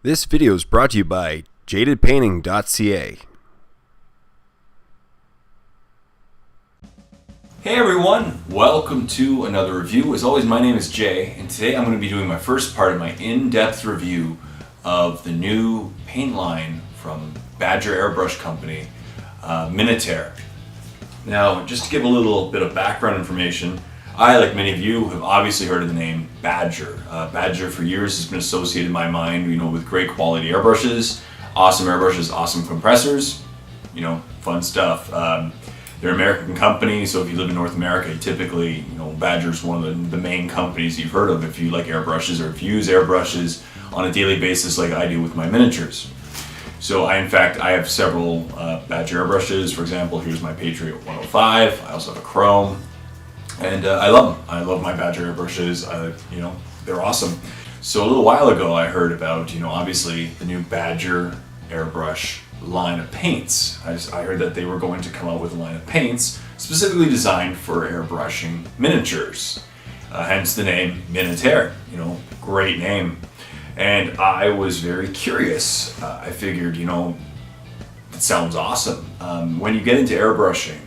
This video is brought to you by jadedpainting.ca. Hey everyone, welcome to another review. As always, my name is Jay, and today I'm going to be doing my first part of my in-depth review of the new paint line from Badger Airbrush Company, Minitaire. Now, just to give a little bit of background information, I, like many of you, have obviously heard of the name Badger. Badger for years has been associated in my mind, with great quality airbrushes, awesome compressors, fun stuff. They're an American company, so if you live in North America, typically, Badger's one of the main companies you've heard of if you like airbrushes or if you use airbrushes on a daily basis like I do with my miniatures. So I have several Badger airbrushes. For example, here's my Patriot 105. I also have a Chrome. And I love them. I love my Badger airbrushes. They're awesome. So a little while ago, I heard about, obviously the new Badger airbrush line of paints. I heard that they were going to come out with a line of paints specifically designed for airbrushing miniatures. Hence the name Minitaire. Great name. And I was very curious. I figured, it sounds awesome. When you get into airbrushing,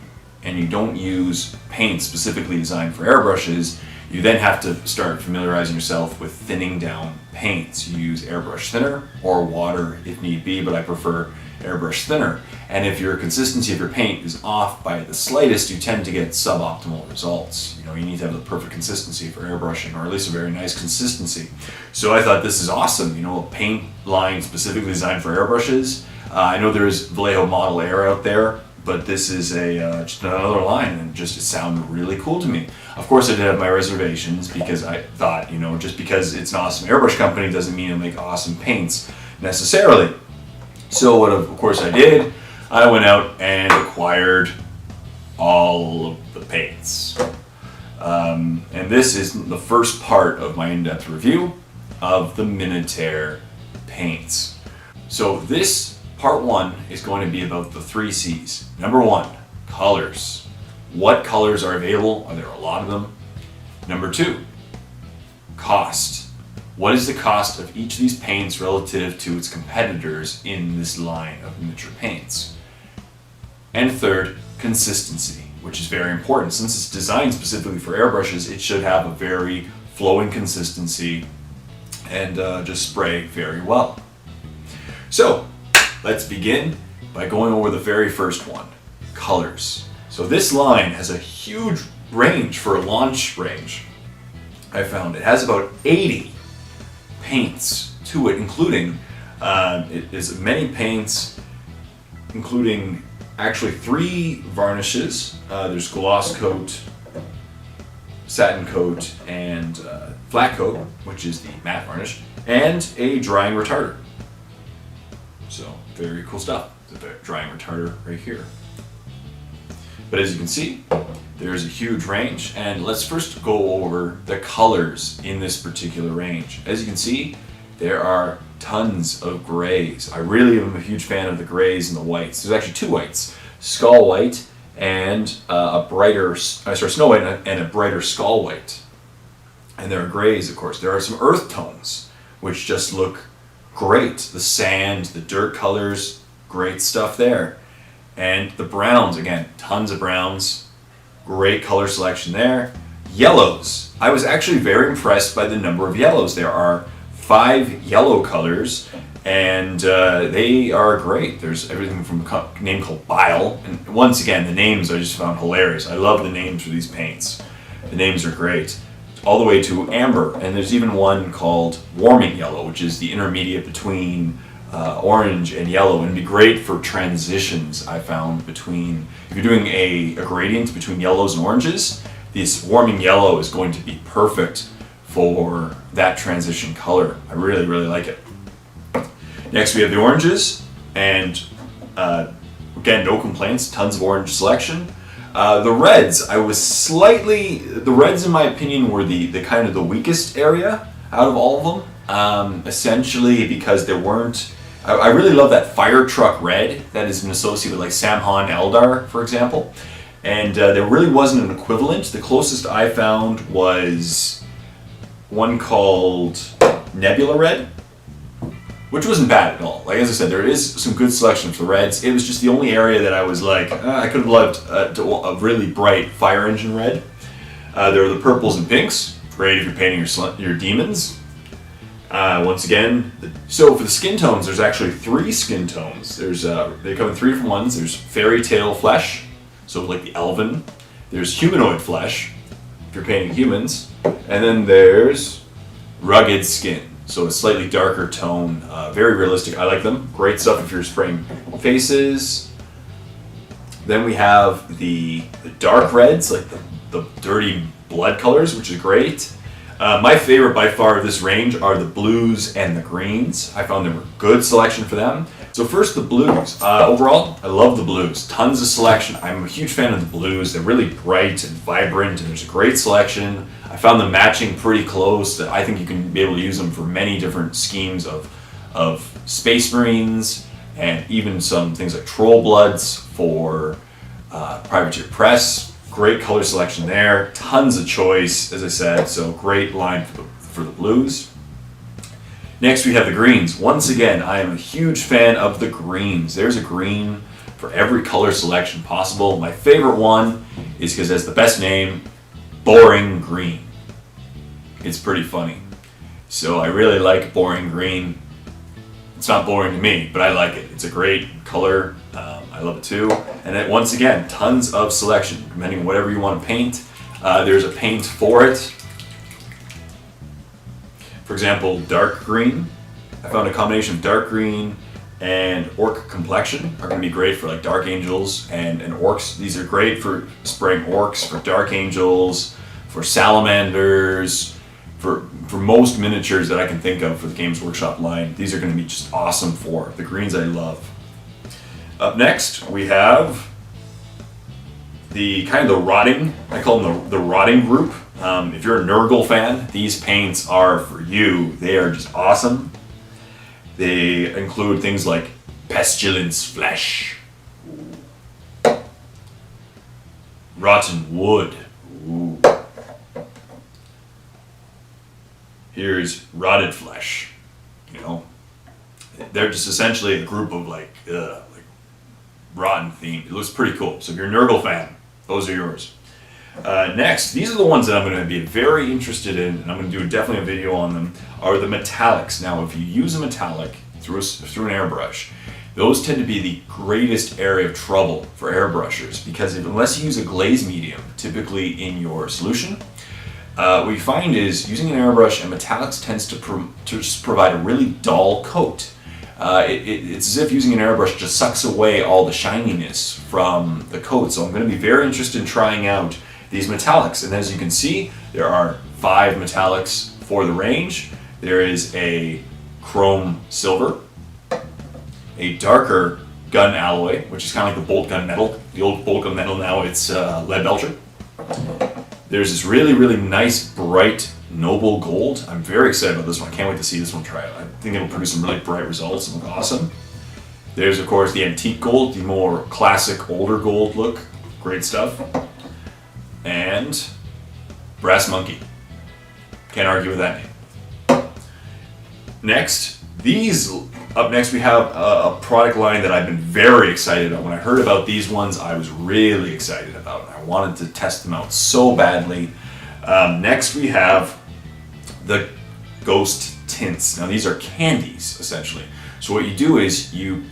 and you don't use paint specifically designed for airbrushes, you then have to start familiarizing yourself with thinning down paints. You use airbrush thinner or water if need be, but I prefer airbrush thinner. And if your consistency of your paint is off by the slightest, you tend to get suboptimal results. You need to have the perfect consistency for airbrushing, or at least a very nice consistency. So I thought this is awesome, a paint line specifically designed for airbrushes. I know there's Vallejo Model Air out there, but this is just another line, and it sounded really cool to me. Of course, I did have my reservations because I thought, just because it's an awesome airbrush company doesn't mean it'll make awesome paints necessarily. So what of course I did, I went out and acquired all of the paints. And this is the first part of my in-depth review of the Minitaire paints. So this Part 1 is going to be about the 3 C's. Number 1, colors. What colors are available? Are there a lot of them? Number 2, cost. What is the cost of each of these paints relative to its competitors in this line of miniature paints? And third, consistency, which is very important. Since it's designed specifically for airbrushes, it should have a very flowing consistency and just spray very well. So, let's begin by going over the very first one, colors. So this line has a huge range for a launch range. I found it has about 80 paints to it, including it is many paints, including actually 3 varnishes. There's gloss coat, satin coat, and flat coat, which is the matte varnish, and a drying retarder. So, very cool stuff. The drying retarder right here. But as you can see, there's a huge range, and let's first go over the colors in this particular range. As you can see, there are tons of grays. I really am a huge fan of the grays and the whites. There's actually 2 whites, skull white and snow white and a brighter skull white. And there are grays, of course. There are some earth tones, which just look great. The sand, the dirt colors, great stuff there. And the browns, again, tons of browns, great color selection there. Yellows, I was actually very impressed by the number of yellows. There are 5 yellow colors, and they are great. There's everything from a name called Bile, and once again, the names I just found hilarious. I love the names for these paints. The names are great. All the way to amber, and there's even one called warming yellow, which is the intermediate between orange and yellow, and it'd be great for transitions. I found between, if you're doing a gradient between yellows and oranges, this warming yellow is going to be perfect for that transition color. I really like it. Next we have the oranges, and again, no complaints, tons of orange selection. The reds, the reds in my opinion were the kind of the weakest area out of all of them, essentially because there weren't, I really love that fire truck red that has been associated with like Samhan Eldar, for example, and there really wasn't an equivalent. The closest I found was one called Nebula Red, which wasn't bad at all. Like, as I said, there is some good selection for the reds. It was just the only area that I was like, I could have loved a really bright fire engine red. There are the purples and pinks, great if you're painting your demons. Once again, so for the skin tones, there's actually 3 skin tones. There's they come in 3 different ones. There's fairy tale flesh, so like the elven. There's humanoid flesh, if you're painting humans, and then there's rugged skin, so a slightly darker tone, very realistic. I like them. Great stuff if you're spraying faces. Then we have the dark reds, like the dirty blood colors, which is great. My favorite by far of this range are the blues and the greens. I found them a good selection for them. So first, the blues. Overall, I love the blues. Tons of selection. I'm a huge fan of the blues. They're really bright and vibrant, and there's a great selection. I found them matching pretty close. I think you can be able to use them for many different schemes of Space Marines, and even some things like Troll Bloods for Privateer Press. Great color selection there. Tons of choice, as I said, so great line for the blues. Next, we have the greens. Once again, I am a huge fan of the greens. There's a green for every color selection possible. My favorite one is because it has the best name, Boring Green. It's pretty funny. So I really like Boring Green. It's not boring to me, but I like it. It's a great color. I love it too. And then once again, tons of selection, depending on whatever you want to paint. There's a paint for it. For example, dark green. I found a combination of dark green and orc complexion are going to be great for like dark angels and orcs. These are great for spraying orcs, for dark angels, for salamanders, for most miniatures that I can think of for the Games Workshop line. These are going to be just awesome for the greens I love. Up next, we have the kind of the rotting, I call them the rotting group. If you're a Nurgle fan, these paints are for you. They are just awesome. They include things like Pestilence Flesh, Rotten Wood. Ooh. Here's Rotted Flesh. You know, they're just essentially a group of like rotten themed. It looks pretty cool. So if you're a Nurgle fan, those are yours. Next, these are the ones that I'm going to be very interested in, and I'm going to do definitely a video on them, are the metallics. Now, if you use a metallic through an airbrush, those tend to be the greatest area of trouble for airbrushers, because unless you use a glaze medium, typically in your solution, what you find is using an airbrush and metallics tends to just provide a really dull coat. It's as if using an airbrush just sucks away all the shininess from the coat. So I'm going to be very interested in trying out these metallics. And as you can see, there are 5 metallics for the range. There is a chrome silver, a darker gun alloy, which is kind of like the bolt gun metal. The old bolt gun metal, now it's lead belcher. There's this really, really nice, bright, noble gold. I'm very excited about this one. I can't wait to see this one try out. I think it'll produce some really bright results and look awesome. There's, of course, the antique gold, the more classic, older gold look. Great stuff. And Brass Monkey. Can't argue with that name. Next, up next we have a product line that I've been very excited about. When I heard about these ones, I was really excited about it. I wanted to test them out so badly. Next we have the Ghost Tints. Now these are candies, essentially. So what you do is you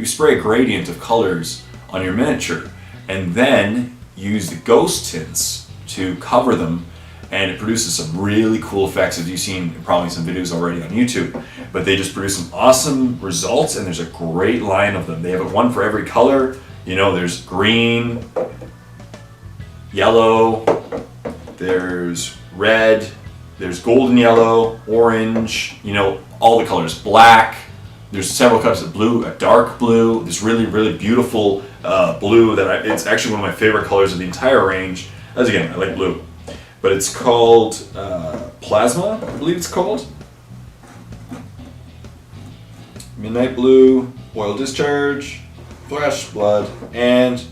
spray a gradient of colors on your miniature, and then use the Ghost Tints to cover them, and it produces some really cool effects, as you've seen in probably some videos already on YouTube. But they just produce some awesome results, and there's a great line of them. They have one for every color. You know, there's green, yellow, there's red, there's golden yellow, orange, you know, all the colors, black. There's several colors of blue, a dark blue, this really, really beautiful blue that it's actually one of my favorite colors of the entire range. As again, I like blue. But it's called Plasma, I believe it's called. Midnight Blue, Oil Discharge, Flesh, Blood, and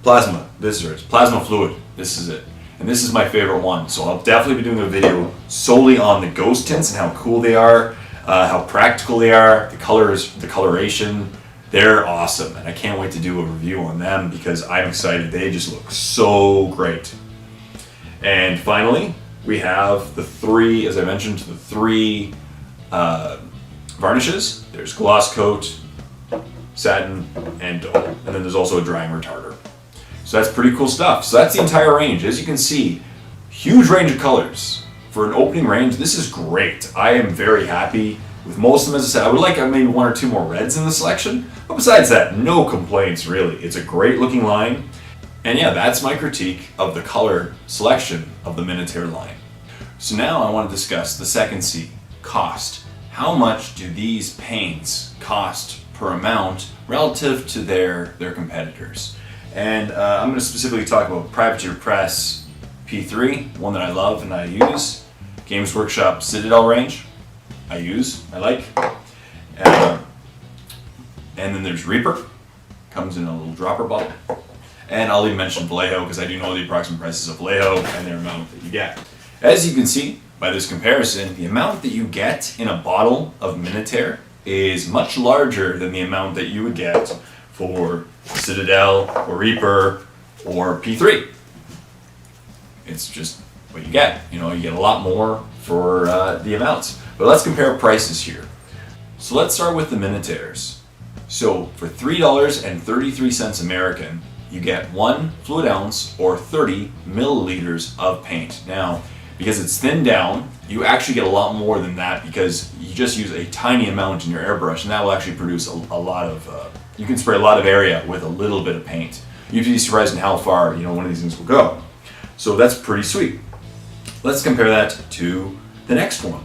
Plasma. Plasma Fluid. This is it. And this is my favorite one. So I'll definitely be doing a video solely on the Ghost Tints and how cool they are. how practical they are, the colors, the coloration. They're awesome, and I can't wait to do a review on them because I'm excited. They just look so great. And finally, we have the three, as I mentioned, the three varnishes. There's gloss coat, satin, and dull. And then there's also a drying retarder. So that's pretty cool stuff. So that's the entire range. As you can see, huge range of colors. For an opening range, this is great. I am very happy with most of them. As I said, I would like maybe one or two more reds in the selection. But besides that, no complaints really. It's a great looking line. And yeah, that's my critique of the color selection of the Minitaire line. So now I want to discuss the second C, cost. How much do these paints cost per amount relative to their competitors? And I'm going to specifically talk about Privateer Press P3, one that I love and I use. Games Workshop Citadel range, I like. And then there's Reaper, comes in a little dropper bottle. And I'll even mention Vallejo because I do know the approximate prices of Vallejo and their amount that you get. As you can see by this comparison, the amount that you get in a bottle of Minitaire is much larger than the amount that you would get for Citadel or Reaper or P3. It's just what you get. You know, you get a lot more for the amounts. But let's compare prices here. So let's start with the Minitaires. So for $3.33 American, you get 1 fluid ounce or 30 milliliters of paint. Now, because it's thinned down, you actually get a lot more than that because you just use a tiny amount in your airbrush, and that will actually produce a lot of, you can spray a lot of area with a little bit of paint. You'd be surprised in how far, one of these things will go. So that's pretty sweet. Let's compare that to the next one.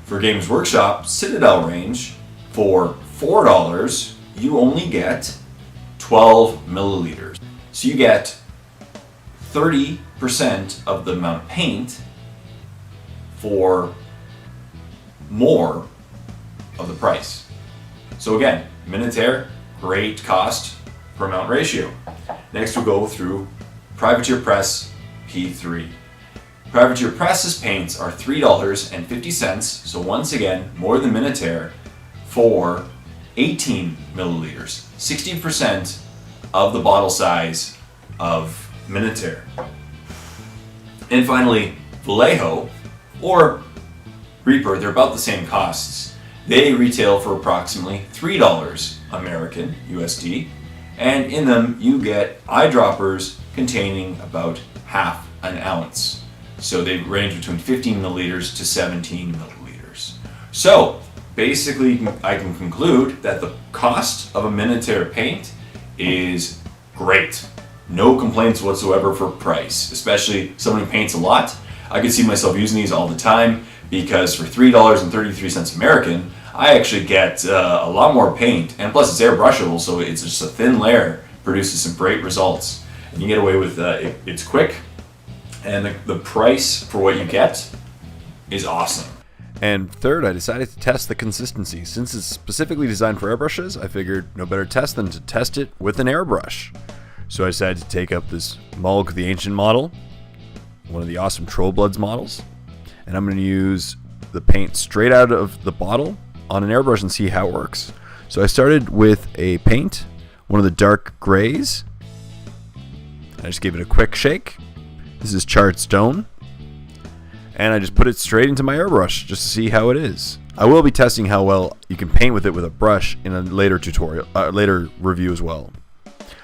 For Games Workshop Citadel range, for $4, you only get 12 milliliters. So you get 30% of the amount of paint for more of the price. So again, Minitaire, great cost per amount ratio. Next we'll go through Privateer Press P3. Privateer Press's paints are $3.50, so once again, more than Minitaire, for 18 milliliters, 60% of the bottle size of Minitaire. And finally, Vallejo or Reaper, they're about the same costs. They retail for approximately $3 American USD, and in them you get eyedroppers containing about half an ounce. So they range between 15 milliliters to 17 milliliters. So basically, I can conclude that the cost of a Minitaire paint is great. No complaints whatsoever for price, especially someone who paints a lot. I could see myself using these all the time because for $3.33 American, I actually get a lot more paint, and plus it's airbrushable, so it's just a thin layer, produces some great results. And you get away with it's quick, and the price for what you get is awesome. And third, I decided to test the consistency. Since it's specifically designed for airbrushes, I figured no better test than to test it with an airbrush. So I decided to take up this Mulg the Ancient model, one of the awesome Trollbloods models, and I'm going to use the paint straight out of the bottle on an airbrush and see how it works. So I started with a paint, one of the dark grays. I just gave it a quick shake. This is Charred Stone. And I just put it straight into my airbrush just to see how it is. I will be testing how well you can paint with it with a brush in a later tutorial, later review as well.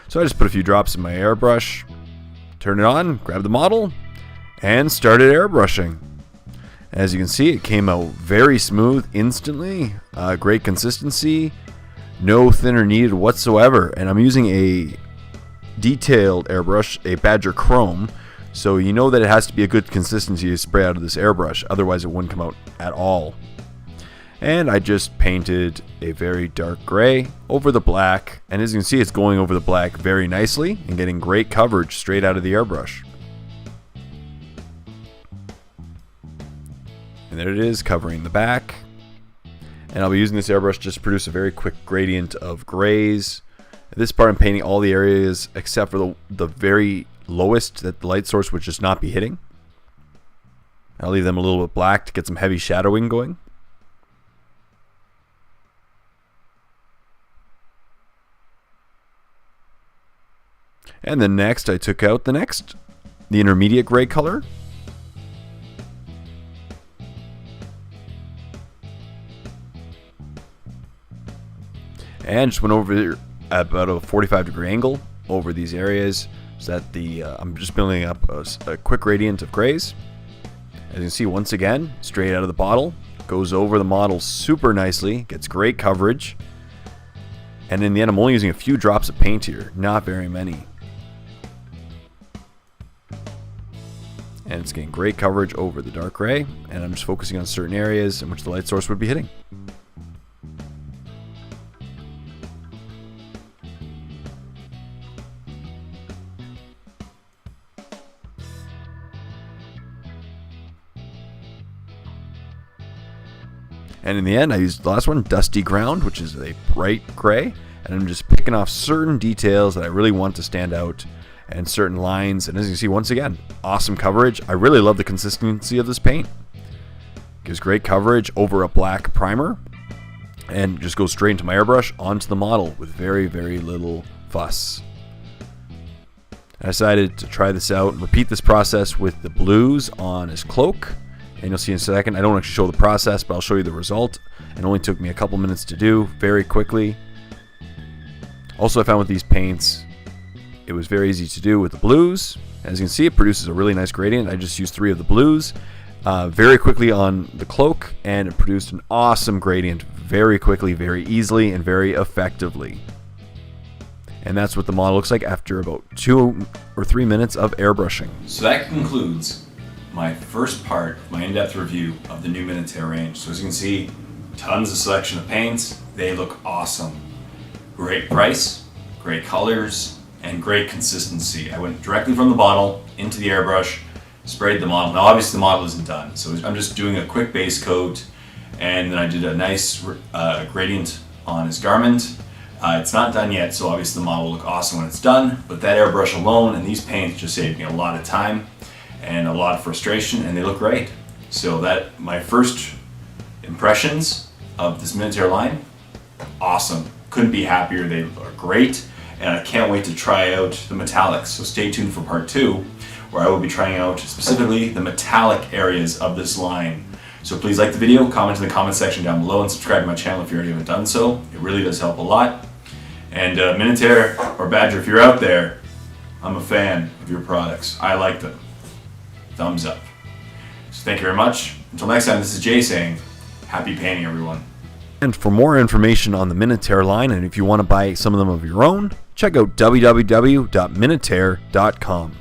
So I just put a few drops in my airbrush, turned it on, grabbed the model, and started airbrushing. As you can see, it came out very smooth instantly, great consistency, no thinner needed whatsoever. And I'm using a detailed airbrush, a Badger Chrome, so you know that it has to be a good consistency to spray out of this airbrush, otherwise it wouldn't come out at all. And I just painted a very dark gray over the black, and as you can see, it's going over the black very nicely and getting great coverage straight out of the airbrush. And there it is, covering the back. And I'll be using this airbrush just to produce a very quick gradient of grays. At this part I'm painting all the areas except for the very lowest that the light source would just not be hitting. I'll leave them a little bit black to get some heavy shadowing going. And then next I took out the intermediate gray color. And just went over about a 45-degree angle over these areas so that I'm just building up a quick gradient of grays. As you can see, once again, straight out of the bottle, goes over the model super nicely, gets great coverage. And in the end, I'm only using a few drops of paint here, not very many. And it's getting great coverage over the dark gray, and I'm just focusing on certain areas in which the light source would be hitting. And in the end, I used the last one, Dusty Ground, which is a bright gray. And I'm just picking off certain details that I really want to stand out and certain lines. And as you can see, once again, awesome coverage. I really love the consistency of this paint. Gives great coverage over a black primer and just goes straight into my airbrush onto the model with very, very little fuss. I decided to try this out and repeat this process with the blues on his cloak. And you'll see in a second, I don't actually show the process, but I'll show you the result. It only took me a couple minutes to do, very quickly. Also, I found with these paints, it was very easy to do with the blues. As you can see, it produces a really nice gradient. I just used 3 of the blues very quickly on the cloak, and it produced an awesome gradient very quickly, very easily, and very effectively. And that's what the model looks like after about 2 or 3 minutes of airbrushing. So that concludes my first part of my in-depth review of the new Minitaire range. So as you can see, tons of selection of paints. They look awesome. Great price, great colors, and great consistency. I went directly from the bottle into the airbrush, sprayed the model. Now obviously the model isn't done, so I'm just doing a quick base coat, and then I did a nice gradient on his garment. It's not done yet, so obviously the model will look awesome when it's done, but that airbrush alone and these paints just saved me a lot of time and a lot of frustration, and they look great. So that my first impressions of this Minitaire line, awesome. Couldn't be happier. They are great, and I can't wait to try out the metallics. So stay tuned for part 2, where I will be trying out specifically the metallic areas of this line. So please like the video, comment in the comment section down below, and subscribe to my channel if you already haven't done so. It really does help a lot. And Minitaire or Badger, if you're out there, I'm a fan of your products. I like them. Thumbs up. So thank you very much. Until next time, this is Jay saying, happy painting, everyone. And for more information on the Minitaire line, and if you want to buy some of them of your own, check out www.minitaire.com.